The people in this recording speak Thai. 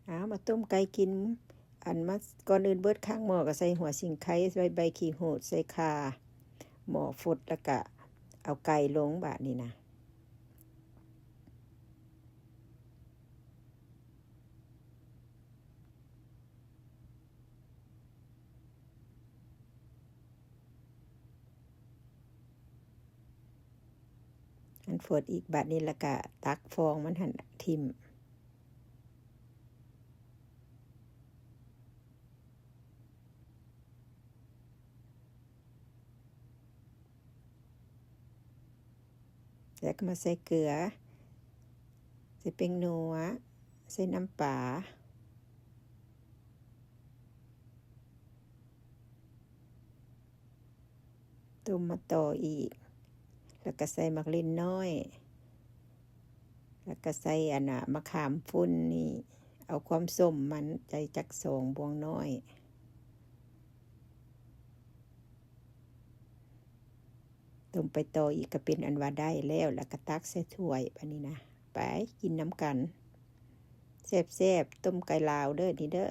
มาต้มไก่กินอันมาก่อนอื่นเบิดข้างหม้อก็ใส่หัวสิงไข่ใส่ใบขี้หูดใส่ข่าหม้อฟดแล้วก็เอาไก่ลงบาดนี้นะอันฟดอีกบาดนี้แล้วก็ตักฟองมันหั่นทิ่มแล้วก็มาใส่เกลือใส่เป็งนัวใส่น้ำปลาต้มมาต่ออีกแล้วก็ใส่มักลิ้นน้อยแล้วก็ใส่มะขามฟุ้นนี่เอาความส้มมันใจจัก2บวงน้อยต้มไปต่ออีกก็เป็นอันว่าได้แล้วก็ตักใส่ถ้วยอันนี้นะไปกินน้ำกันแซ่บๆต้มไก่ลาวเด้อนี่เด้อ